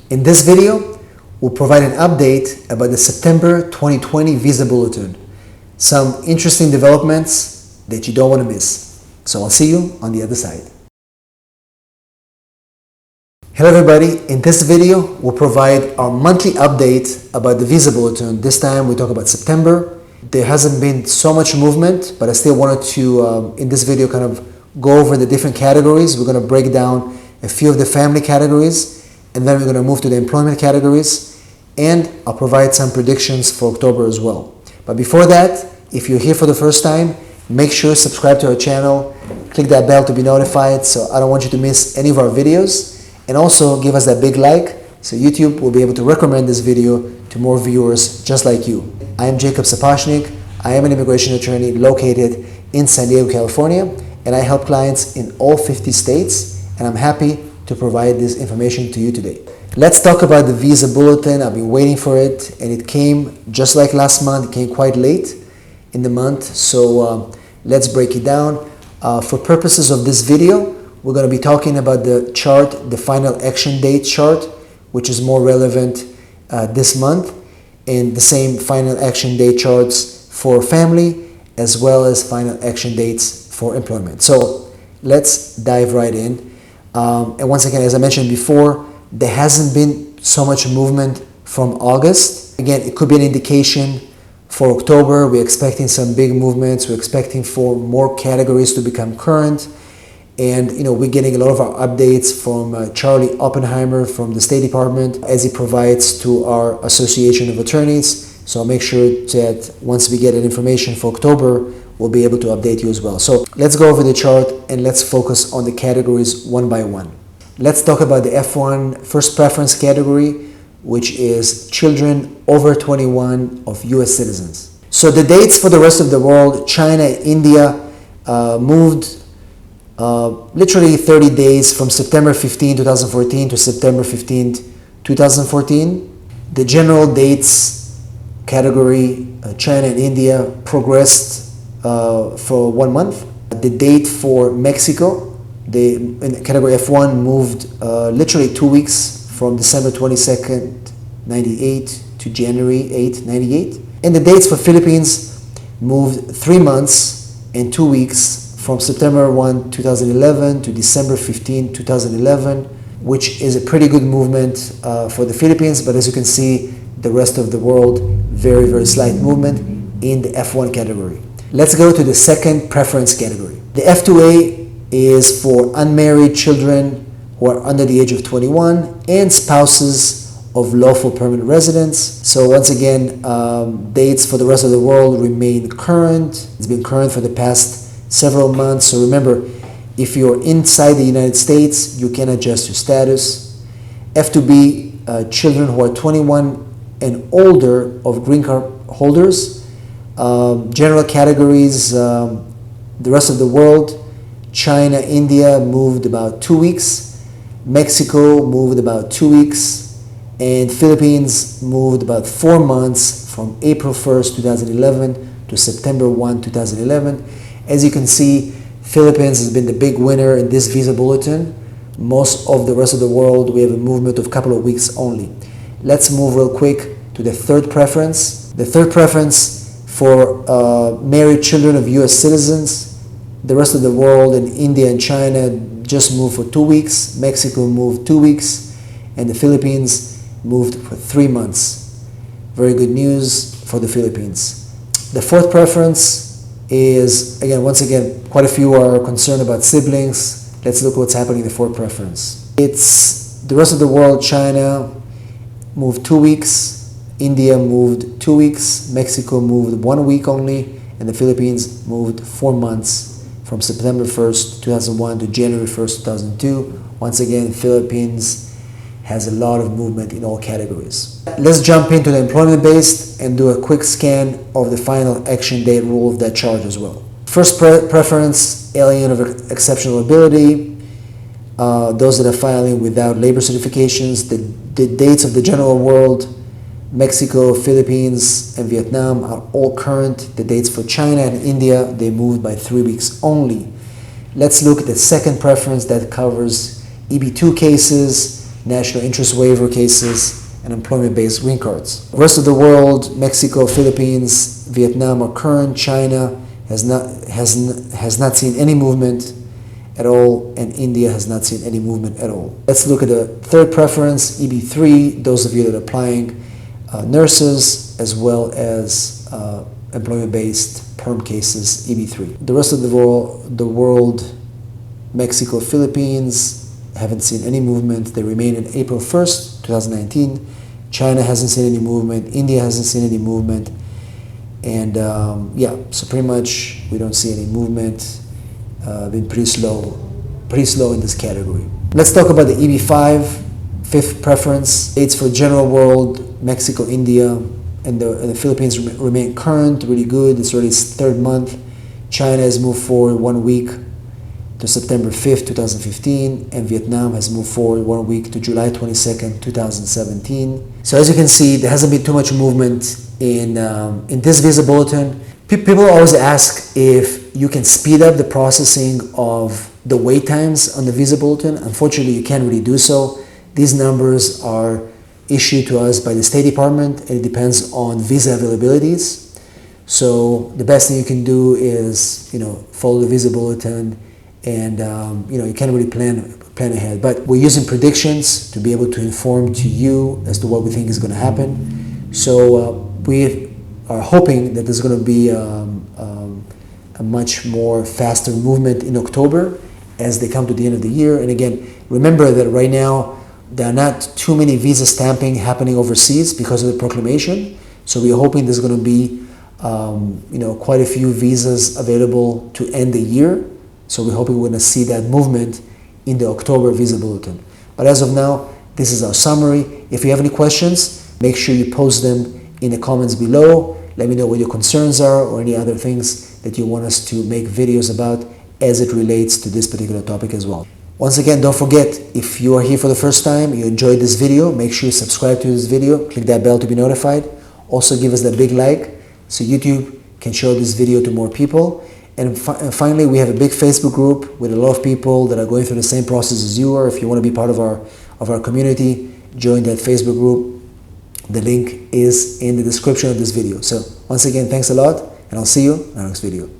In this video, we'll provide an update about the September 2020 Visa Bulletin. Some interesting developments that you don't want to miss. So I'll see you on the other side. Hello everybody, in this video we'll provide our monthly update about the Visa Bulletin. This time we talk about September. There hasn't been so much movement, but I still wanted to, in this video, kind of go over the different categories. We're going to break down a few of the family categories, and then we're going to move to the employment categories, and I'll provide some predictions for October as well. But before that, if you're here for the first time, make sure to subscribe to our channel, click that bell to be notified so I don't want you to miss any of our videos. And also give us that big like so YouTube will be able to recommend this video to more viewers just like you. I am Jacob Sapochnick. I am an immigration attorney located in San Diego, California, and I help clients in all 50 states, and I'm happy to provide this information to you today. Let's talk about the Visa Bulletin. I've been waiting for it, and it came just like last month. It came quite late in the month, so let's break it down. For purposes of this video, we're going to be talking about the chart, the final action date chart, which is more relevant this month, and the same final action date charts for family as well as final action dates for employment. So let's dive right in. And once again, as I mentioned before, there hasn't been so much movement from August. Again, it could be an indication for October. We're expecting some big movements. We're expecting for more categories to become current. And we're getting a lot of our updates from Charlie Oppenheimer from the State Department as he provides to our Association of Attorneys. So I'll make sure that once we get that information for October, we'll be able to update you as well. So let's go over the chart and let's focus on the categories one by one. Let's talk about the F1 first preference category, which is children over 21 of US citizens. So the dates for the rest of the world, China, India, moved literally 30 days from September 15, 2014 to September 15, 2014. The general dates category, China and India, progressed for 1 month. The date for Mexico, in category F1, moved literally 2 weeks from December 22nd, 98 to January 8, 98. And the dates for Philippines moved 3 months and 2 weeks from September 1, 2011 to December 15, 2011, which is a pretty good movement for the Philippines, but as you can see, the rest of the world, very, very slight movement in the F1 category. Let's go to the second preference category. The F2A is for unmarried children who are under the age of 21 and spouses of lawful permanent residents. So once again, dates for the rest of the world remain current. It's been current for the past several months. So remember, if you're inside the United States, you can adjust your status. F2B, children who are 21 and older of green card holders. General categories, the rest of the world, China, India moved about 2 weeks. Mexico moved about 2 weeks. And Philippines moved about 4 months from April 1st, 2011 to September 1, 2011. As you can see, Philippines has been the big winner in this Visa Bulletin. Most of the rest of the world, we have a movement of a couple of weeks only. Let's move real quick to the third preference. The third preference for married children of US citizens. The rest of the world in India and China just moved for 2 weeks. Mexico moved 2 weeks. And the Philippines moved for 3 months. Very good news for the Philippines. The fourth preference is, once again, quite a few are concerned about siblings. Let's look what's happening in the fourth preference. It's the rest of the world. China moved 2 weeks. India moved 2 weeks. Mexico moved 1 week only. And the Philippines moved 4 months from September 1st, 2001 to January 1st, 2002. Once again, Philippines has a lot of movement in all categories. Let's jump into the employment-based and do a quick scan of the final action date rule of that chart as well. First preference, alien of exceptional ability, those that are filing without labor certifications. The dates of the general world, Mexico, Philippines, and Vietnam are all current. The dates for China and India, they moved by 3 weeks only. Let's look at the second preference that covers EB2 cases, national interest waiver cases, and employment-based green cards. The rest of the world, Mexico, Philippines, Vietnam are current. China has not seen any movement at all, and India has not seen any movement at all. Let's look at the third preference, EB3, those of you that are applying nurses, as well as employment-based perm cases, EB3. The rest of the world, Mexico, Philippines, haven't seen any movement. They remain in April 1st, 2019. China hasn't seen any movement. India hasn't seen any movement. And yeah, so pretty much we don't see any movement. Been pretty slow in this category. Let's talk about the EB5, fifth preference. Dates for general world, Mexico, India, and the Philippines remain current, really good. It's already its third month. China has moved forward 1 week to September 5th, 2015, and Vietnam has moved forward 1 week to July 22nd, 2017. So as you can see, there hasn't been too much movement in this Visa Bulletin. People always ask if you can speed up the processing of the wait times on the Visa Bulletin. Unfortunately, you can't really do so. These numbers are issued to us by the State Department, and it depends on visa availabilities. So the best thing you can do is, follow the Visa Bulletin, and you can't really plan ahead. But we're using predictions to be able to inform to you as to what we think is going to happen. So we are hoping that there's going to be a much more faster movement in October as they come to the end of the year. And again, remember that right now there are not too many visa stamping happening overseas because of the proclamation. So we're hoping there's going to be quite a few visas available to end the year. So we're hoping we're going to see that movement in the October Visa Bulletin. But as of now, this is our summary. If you have any questions, make sure you post them in the comments below. Let me know what your concerns are or any other things that you want us to make videos about as it relates to this particular topic as well. Once again, don't forget, if you are here for the first time, you enjoyed this video, make sure you subscribe to this video, click that bell to be notified. Also give us that big like so YouTube can show this video to more people. And finally, we have a big Facebook group with a lot of people that are going through the same process as you are. If you want to be part of our community, join that Facebook group. The link is in the description of this video. So once again, thanks a lot, and I'll see you in our next video.